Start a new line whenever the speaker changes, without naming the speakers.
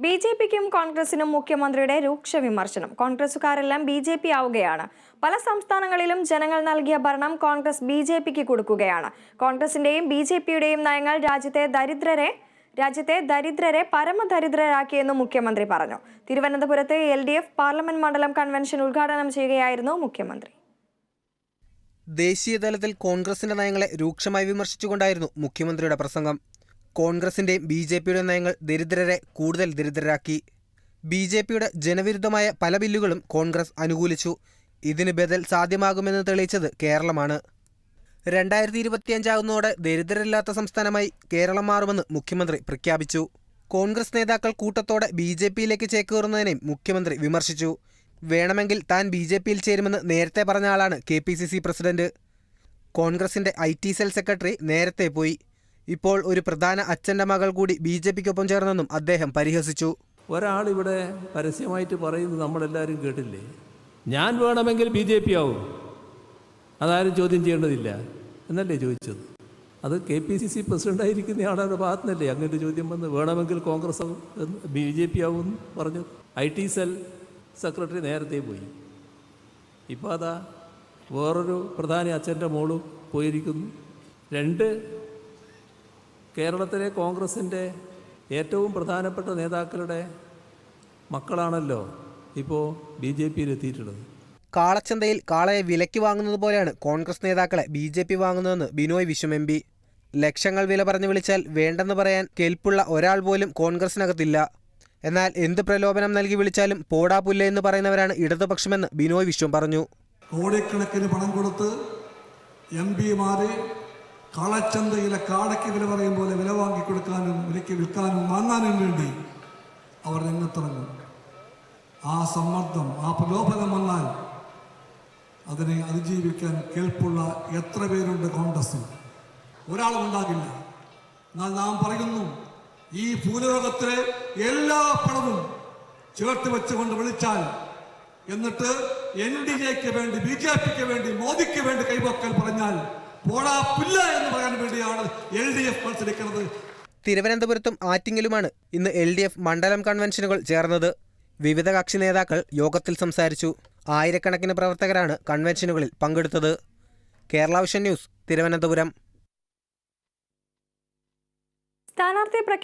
ബി.ജെ.പിക്കും കോൺഗ്രസിനും മുഖ്യമന്ത്രിയുടെ രൂക്ഷ വിമർശനം. കോൺഗ്രസുകാരെല്ലാം ബി.ജെ.പി ആവുകയാണ്. പല സംസ്ഥാനങ്ങളിലും ജനങ്ങൾ നൽകിയ ഭരണം കോൺഗ്രസ് ബി.ജെ.പിക്ക് കൊടുക്കുകയാണ്. കോൺഗ്രസിന്റെയും ബി.ജെ.പിയുടെയും നയങ്ങൾ രാജ്യത്തെ ദരിദ്രരെ പരമദരിദ്രരാക്കിയെന്നും മുഖ്യമന്ത്രി പറഞ്ഞു. തിരുവനന്തപുരത്ത് LDF പാർലമെന്റ് മണ്ഡലം കൺവെൻഷൻ ഉദ്ഘാടനം ചെയ്യുകയായിരുന്നു മുഖ്യമന്ത്രി.
ദേശീയ തലത്തിൽ കോൺഗ്രസിന്റെ നയങ്ങളെ രൂക്ഷമായി വിമർശിച്ചുകൊണ്ടായിരുന്നു മുഖ്യമന്ത്രിയുടെ പ്രസംഗം. കോൺഗ്രസിന്റെയും ബി.ജെ.പിയുടെ നയങ്ങൾ ദരിദ്രരെ കൂടുതൽ ദരിദ്രരാക്കി. ബി.ജെ.പിയുടെ ജനവിരുദ്ധമായ പല ബില്ലുകളും കോൺഗ്രസ് അനുകൂലിച്ചു. ഇതിന് ബദൽ സാധ്യമാകുമെന്ന് തെളിയിച്ചത് കേരളമാണ്. 2025 ആകുന്നതോടെ ദരിദ്രരില്ലാത്ത സംസ്ഥാനമായി കേരളം മാറുമെന്ന് മുഖ്യമന്ത്രി പ്രഖ്യാപിച്ചു. കോൺഗ്രസ് നേതാക്കൾ കൂട്ടത്തോടെ ബി.ജെ.പിയിലേക്ക് ചേക്കേറുന്നതിനെയും മുഖ്യമന്ത്രി വിമർശിച്ചു. വേണമെങ്കിൽ താൻ ബി.ജെ.പിയിൽ ചേരുമെന്ന് നേരത്തെ പറഞ്ഞ ആളാണ് KPCC പ്രസിഡന്റ്. കോൺഗ്രസിന്റെ IT സെൽ സെക്രട്ടറി നേരത്തെ പോയി. ഇപ്പോൾ ഒരു പ്രധാന അച്ഛൻ്റെ മകൾ കൂടി ബി.ജെ.പിക്കൊപ്പം ചേർന്നെന്നും അദ്ദേഹം പരിഹസിച്ചു.
ഒരാളിവിടെ പരസ്യമായിട്ട് പറയുന്നത് നമ്മളെല്ലാവരും കേട്ടില്ലേ, ഞാൻ വേണമെങ്കിൽ ബി.ജെ.പി ആവും, അതാരും ചോദ്യം ചെയ്യേണ്ടതില്ല എന്നല്ലേ ചോദിച്ചത്. അത് KPCC പ്രസിഡൻ്റായിരിക്കുന്ന ആളുടെ ഭാഗത്തു നിന്നല്ലേ അങ്ങനൊരു ചോദ്യം വന്ന് വേണമെങ്കിൽ കോൺഗ്രസ് ബി.ജെ.പി ആവും പറഞ്ഞു. IT സെൽ സെക്രട്ടറി നേരത്തെ പോയി. ഇപ്പോൾ അതാ വേറൊരു പ്രധാന അച്ഛൻ്റെ മോളും പോയിരിക്കുന്നു. രണ്ട് കേരളത്തിലെ കോൺഗ്രസിൻ്റെ ഏറ്റവും പ്രധാനപ്പെട്ട നേതാക്കളുടെ മക്കളാണല്ലോ ഇപ്പോൾ ബി.ജെ.പിയിൽ എത്തിയിട്ടുള്ളത്.
കാളച്ചന്തയിൽ കാളയെ വിലയ്ക്ക് വാങ്ങുന്നത് പോലെയാണ് കോൺഗ്രസ് നേതാക്കളെ ബി.ജെ.പി വാങ്ങുന്നതെന്ന് ബിനോയ് വിശ്വം MP. ലക്ഷങ്ങൾ വില പറഞ്ഞു വിളിച്ചാൽ വേണ്ടെന്ന് പറയാൻ കെൽപ്പുള്ള ഒരാൾ പോലും കോൺഗ്രസിനകത്തില്ല. എന്നാൽ എന്ത് പ്രലോഭനം നൽകി വിളിച്ചാലും പോടാ പുല്ല എന്ന് പറയുന്നവരാണ് ഇടതുപക്ഷമെന്ന് ബിനോയ് വിശ്വം പറഞ്ഞു.
കോടിക്കണക്കിന് പണം കൊടുത്ത് MP-മാരെ കാളച്ചന്തയിലെ കാടയ്ക്ക് വില പറയും പോലെ വില വാങ്ങിക്കൊടുക്കാനും വിലയ്ക്ക് വിൽക്കാനും വാങ്ങാനും വേണ്ടി അവർ രംഗത്തിറങ്ങും. ആ സമ്മർദ്ദം, ആ പ്രലോഭനം വന്നാൽ അതിനെ അതിജീവിക്കാൻ കേൾപ്പുള്ള എത്ര പേരുണ്ട് കോൺഗ്രസിൽ? ഒരാളുണ്ടാകില്ല. എന്നാൽ നാം പറയുന്നു, ഈ ഭൂലോകത്തിലെ എല്ലാ പണവും ചേർത്ത് വെച്ചുകൊണ്ട് വിളിച്ചാൽ, എന്നിട്ട് NDAക്ക് വേണ്ടി, ബി.ജെ.പിക്ക് വേണ്ടി, മോദിക്ക് വേണ്ടി കൈവക്കൽ പറഞ്ഞാൽ പോടാപ്പില്ല എന്ന് പറയാൻ വേണ്ടിയാണ് LDF മത്സരിക്കുന്നത്.
തിരുവനന്തപുരത്തും ആറ്റിങ്ങലുമാണ് ഇന്ന് LDF മണ്ഡലം കൺവെൻഷനുകൾ ചേർന്നത്. വിവിധ കക്ഷി നേതാക്കൾ യോഗത്തിൽ സംസാരിച്ചു. ആയിരക്കണക്കിന് പ്രവർത്തകരാണ് കൺവെൻഷനുകളിൽ പങ്കെടുത്തത്. Kerala vision news, Thiruvananthapuram.
സ്ഥാനാർത്ഥി